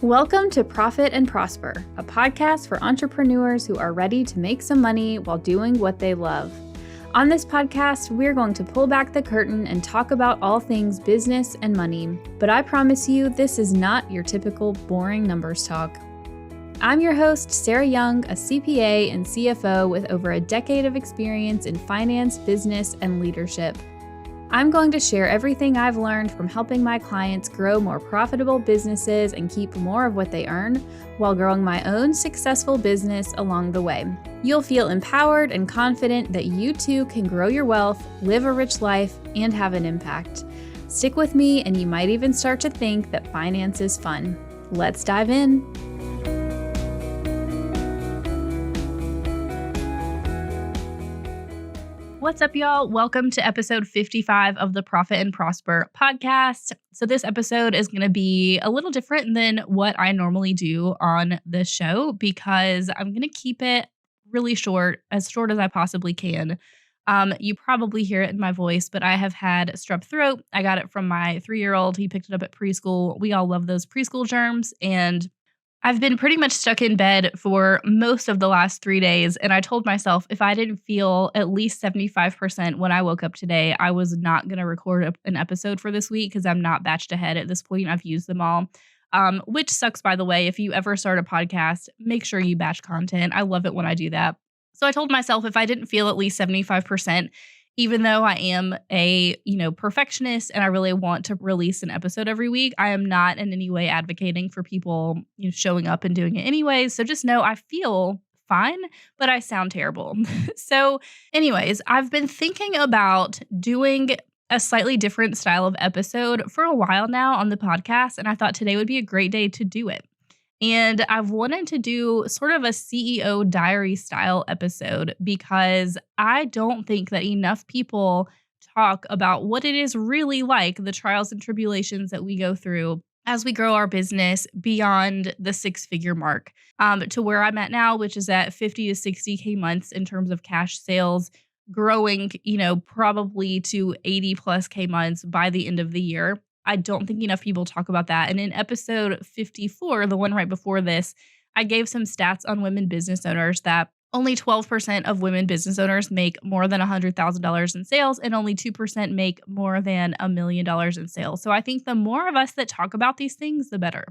Welcome to Profit and Prosper, a podcast for entrepreneurs who are ready to make some money while doing what they love. On this podcast, we're going to pull back the curtain and talk about all things business and money. But I promise you, this is not your typical boring numbers talk. I'm your host, Sarah Young, a CPA and CFO with over a decade of experience in finance, business, and leadership. I'm going to share everything I've learned from helping my clients grow more profitable businesses and keep more of what they earn while growing my own successful business along the way. You'll feel empowered and confident that you too can grow your wealth, live a rich life, and have an impact. Stick with me and you might even start to think that finance is fun. Let's dive in. What's up, y'all? Welcome to episode 55 of the Profit and Prosper podcast. So this episode is going to be a little different than what I normally do on the show because I'm going to keep it really short as I possibly can. You probably hear it in my voice, but I have had strep throat. I got it from my 3-year-old. He picked it up at preschool. We all love those preschool germs, and I've been pretty much stuck in bed for most of the last 3 days, and I told myself if I didn't feel at least 75% when I woke up today, I was not going to record an episode for this week because I'm not batched ahead at this point. I've used them all, which sucks, by the way. If you ever start a podcast, make sure you batch content. I love it when I do that. So I told myself if I didn't feel at least 75%, even though I am a, perfectionist and I really want to release an episode every week, I am not in any way advocating for people showing up and doing it anyways. So just know I feel fine, but I sound terrible. So anyways, I've been thinking about doing a slightly different style of episode for a while now on the podcast, and I thought today would be a great day to do it. And I've wanted to do sort of a CEO diary style episode because I don't think that enough people talk about what it is really like, the trials and tribulations that we go through as we grow our business beyond the 6-figure mark to where I'm at now, which is at 50 to 60K months in terms of cash sales, growing, probably to 80 plus K months by the end of the year. I don't think enough people talk about that. And in episode 54, the one right before this, I gave some stats on women business owners that only 12% of women business owners make more than $100,000 in sales and only 2% make more than $1 million in sales. So I think the more of us that talk about these things, the better.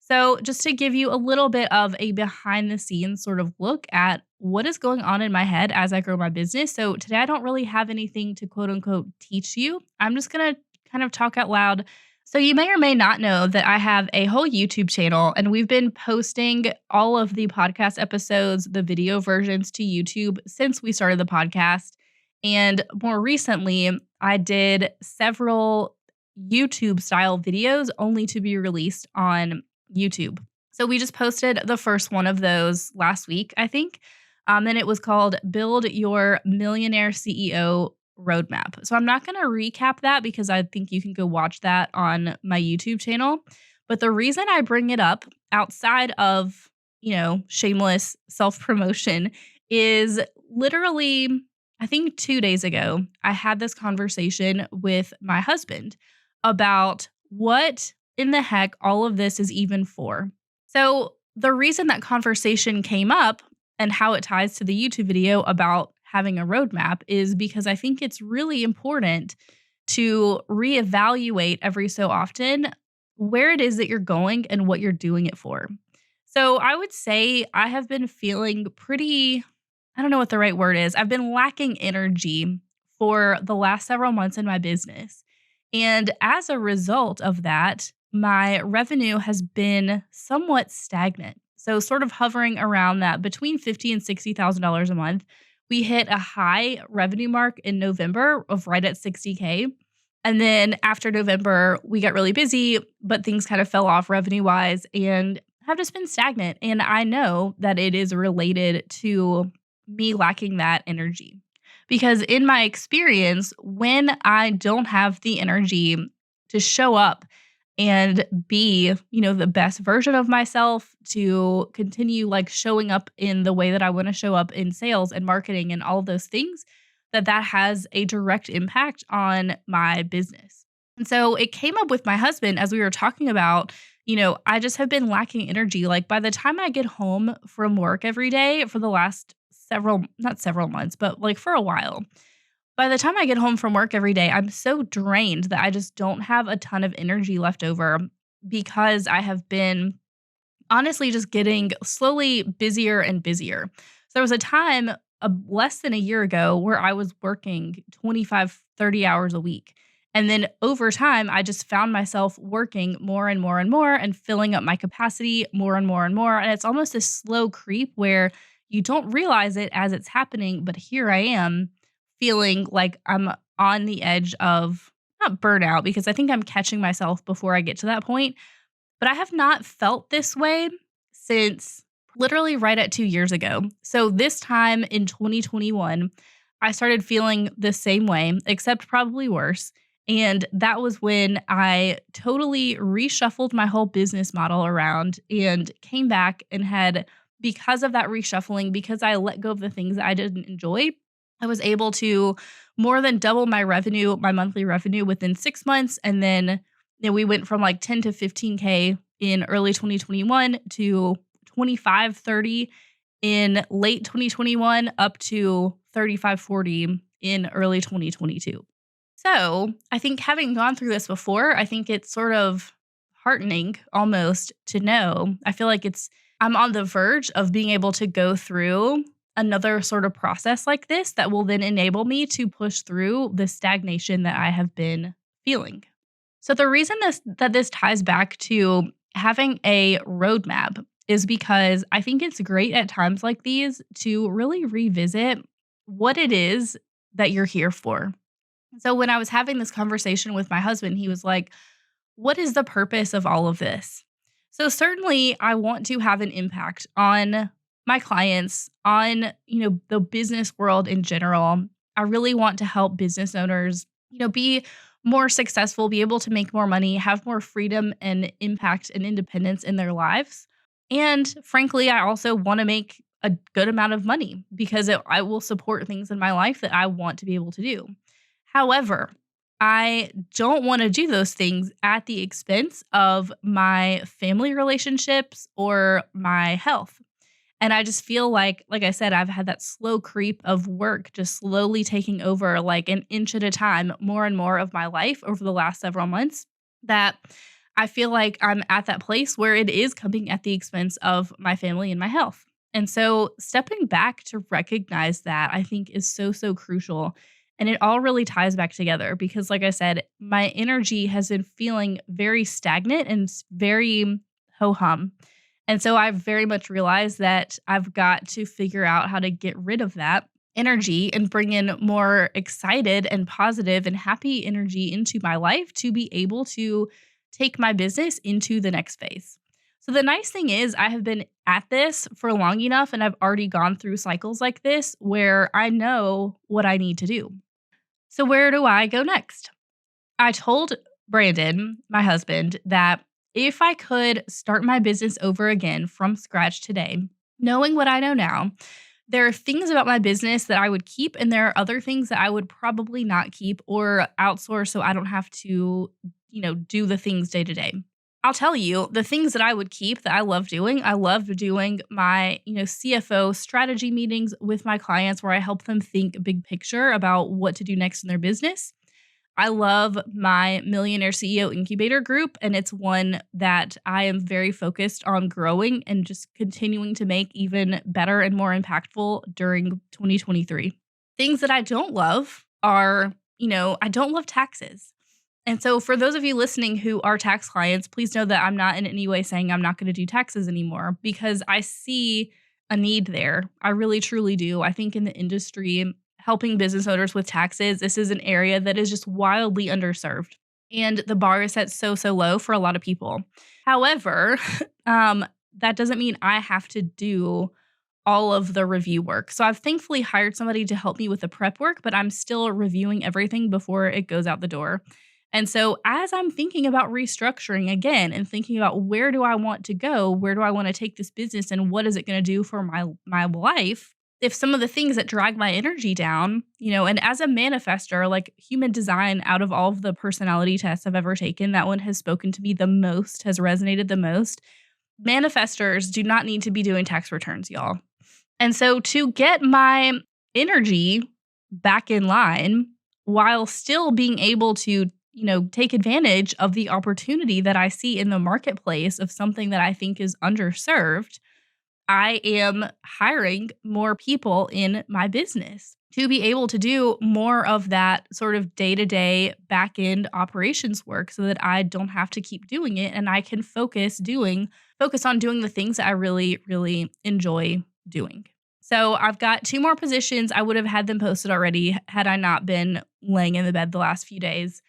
So just to give you a little bit of a behind the scenes sort of look at what is going on in my head as I grow my business. So today I don't really have anything to quote unquote teach you. I'm just going to kind of talk out loud. So you may or may not know that I have a whole YouTube channel and we've been posting all of the podcast episodes, the video versions to YouTube since we started the podcast. And more recently, I did several YouTube style videos only to be released on YouTube. So we just posted the first one of those last week, I think. And it was called Build Your Millionaire CEO Roadmap. So I'm not going to recap that because I think you can go watch that on my YouTube channel. But the reason I bring it up outside of, shameless self-promotion is literally, I think 2 days ago, I had this conversation with my husband about what in the heck all of this is even for. So the reason that conversation came up and how it ties to the YouTube video about having a roadmap is because I think it's really important to reevaluate every so often where it is that you're going and what you're doing it for. So I would say I have been feeling pretty, I don't know what the right word is. I've been lacking energy for the last several months in my business. And as a result of that, my revenue has been somewhat stagnant. So sort of hovering around that between $50,000 and $60,000 a month. We hit a high revenue mark in November of right at 60K. And then after November, we got really busy, but things kind of fell off revenue-wise and have just been stagnant. And I know that it is related to me lacking that energy. Because in my experience, when I don't have the energy to show up and be, the best version of myself, to continue showing up in the way that I want to show up in sales and marketing and all of those things, that has a direct impact on my business. And so it came up with my husband as we were talking about, I just have been lacking energy. Like by the time I get home from work every day for the last not several months, but like for a while, by the time I get home from work every day, I'm so drained that I just don't have a ton of energy left over because I have been honestly just getting slowly busier and busier. So there was a time less than a year ago where I was working 25, 30 hours a week. And then over time, I just found myself working more and more and more and filling up my capacity more and more and more. And it's almost a slow creep where you don't realize it as it's happening. But here I am feeling like I'm on the edge of not burnout because I think I'm catching myself before I get to that point, but I have not felt this way since literally right at 2 years ago. So this time in 2021, I started feeling the same way, except probably worse. And that was when I totally reshuffled my whole business model around and came back and had, because of that reshuffling, because I let go of the things that I didn't enjoy, I was able to more than double my revenue, my monthly revenue within 6 months. And then we went from like 10 to 15K in early 2021 to 25, 30 in late 2021 up to 35, 40 in early 2022. So I think having gone through this before, I think it's sort of heartening almost to know. I feel like I'm on the verge of being able to go through another sort of process like this that will then enable me to push through the stagnation that I have been feeling. So the reason this ties back to having a roadmap is because I think it's great at times like these to really revisit what it is that you're here for. So when I was having this conversation with my husband, he was like, "What is the purpose of all of this?" So certainly I want to have an impact on my clients, on, the business world in general. I really want to help business owners, be more successful, be able to make more money, have more freedom and impact and independence in their lives. And frankly, I also want to make a good amount of money because I will support things in my life that I want to be able to do. However, I don't want to do those things at the expense of my family relationships or my health. And I just feel like I said, I've had that slow creep of work just slowly taking over like an inch at a time, more and more of my life over the last several months, that I feel like I'm at that place where it is coming at the expense of my family and my health. And so stepping back to recognize that I think is so, so crucial. And it all really ties back together because, like I said, my energy has been feeling very stagnant and very ho hum. And so I've very much realized that I've got to figure out how to get rid of that energy and bring in more excited and positive and happy energy into my life to be able to take my business into the next phase. So the nice thing is I have been at this for long enough and I've already gone through cycles like this where I know what I need to do. So where do I go next? I told Brandon, my husband, that if I could start my business over again from scratch today, knowing what I know now, there are things about my business that I would keep, and there are other things that I would probably not keep or outsource so I don't have to, do the things day to day. I'll tell you the things that I would keep that I love doing. I love doing my, CFO strategy meetings with my clients where I help them think big picture about what to do next in their business. I love my Millionaire CEO incubator group, and it's one that I am very focused on growing and just continuing to make even better and more impactful during 2023. Things that I don't love are, I don't love taxes. And so for those of you listening who are tax clients, please know that I'm not in any way saying I'm not going to do taxes anymore because I see a need there. I really, truly do. I think in the industry, helping business owners with taxes, this is an area that is just wildly underserved. And the bar is set so, so low for a lot of people. However, that doesn't mean I have to do all of the review work. So I've thankfully hired somebody to help me with the prep work, but I'm still reviewing everything before it goes out the door. And so as I'm thinking about restructuring again and thinking about where do I want to go, where do I want to take this business and what is it going to do for my life, if some of the things that drag my energy down, and as a manifester, like human design, out of all of the personality tests I've ever taken, that one has spoken to me the most, has resonated the most. Manifestors do not need to be doing tax returns, y'all. And so to get my energy back in line while still being able to, take advantage of the opportunity that I see in the marketplace of something that I think is underserved, I am hiring more people in my business to be able to do more of that sort of day-to-day back-end operations work so that I don't have to keep doing it and I can focus on doing the things that I really, really enjoy doing. So I've got 2 more positions. I would have had them posted already had I not been laying in the bed the last few days.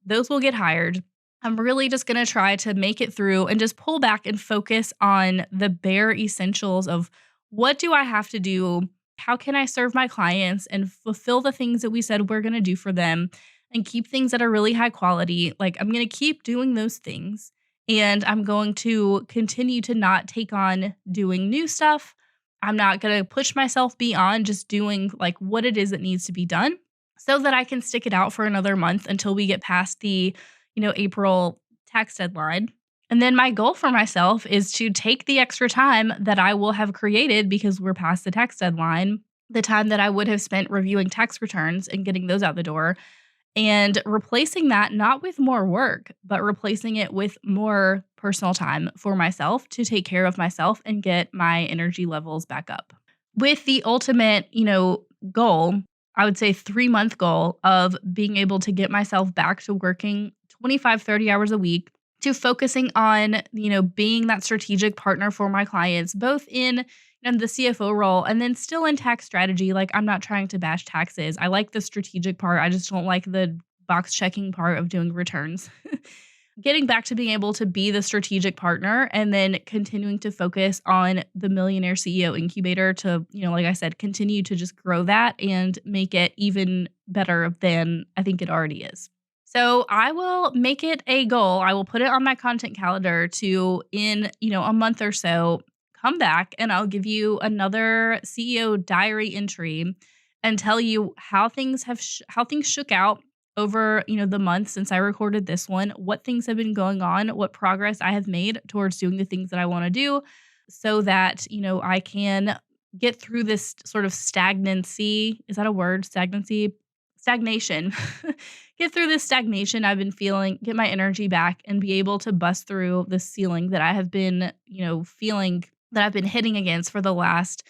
Those will get hired. I'm really just going to try to make it through and just pull back and focus on the bare essentials of what do I have to do? How can I serve my clients and fulfill the things that we said we're going to do for them and keep things that are really high quality? Like, I'm going to keep doing those things, and I'm going to continue to not take on doing new stuff. I'm not going to push myself beyond just doing like what it is that needs to be done so that I can stick it out for another month until we get past the April tax deadline. And then my goal for myself is to take the extra time that I will have created because we're past the tax deadline, the time that I would have spent reviewing tax returns and getting those out the door, and replacing that not with more work, but replacing it with more personal time for myself to take care of myself and get my energy levels back up. With the ultimate, goal, I would say 3-month goal of being able to get myself back to working 25, 30 hours a week, to focusing on, being that strategic partner for my clients, both in the CFO role and then still in tax strategy. Like, I'm not trying to bash taxes. I like the strategic part. I just don't like the box checking part of doing returns. Getting back to being able to be the strategic partner and then continuing to focus on the Millionaire CEO Incubator to, like I said, continue to just grow that and make it even better than I think it already is. So I will make it a goal. I will put it on my content calendar to, in, a month or so, come back and I'll give you another CEO diary entry and tell you how things shook out over, the month since I recorded this one, what things have been going on, what progress I have made towards doing the things that I want to do so that, I can get through this sort of stagnancy. Is that a word? Stagnation. Get through this stagnation I've been feeling, get my energy back, and be able to bust through the ceiling that I have been, feeling that I've been hitting against for the last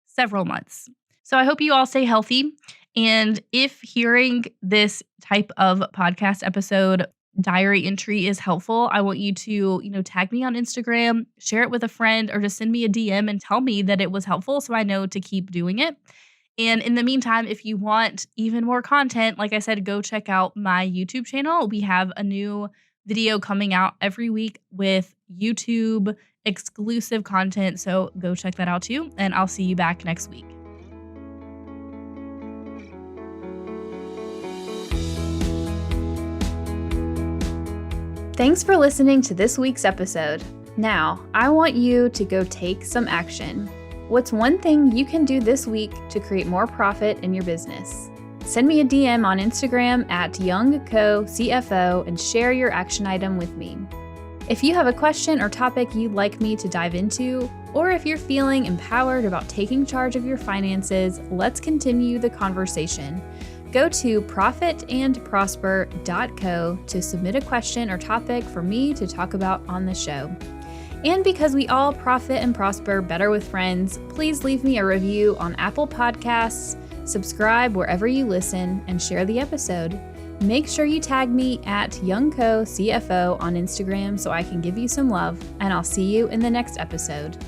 several months. So I hope you all stay healthy. And if hearing this type of podcast episode diary entry is helpful, I want you to, tag me on Instagram, share it with a friend, or just send me a DM and tell me that it was helpful so I know to keep doing it. And in the meantime, if you want even more content, like I said, go check out my YouTube channel. We have a new video coming out every week with YouTube exclusive content. So go check that out too. And I'll see you back next week. Thanks for listening to this week's episode. Now, I want you to go take some action. What's one thing you can do this week to create more profit in your business? Send me a DM on Instagram at YoungCoCFO and share your action item with me. If you have a question or topic you'd like me to dive into, or if you're feeling empowered about taking charge of your finances, let's continue the conversation. Go to profitandprosper.co to submit a question or topic for me to talk about on the show. And because we all profit and prosper better with friends, please leave me a review on Apple Podcasts, subscribe wherever you listen, and share the episode. Make sure you tag me at YoungCoCFO on Instagram so I can give you some love, and I'll see you in the next episode.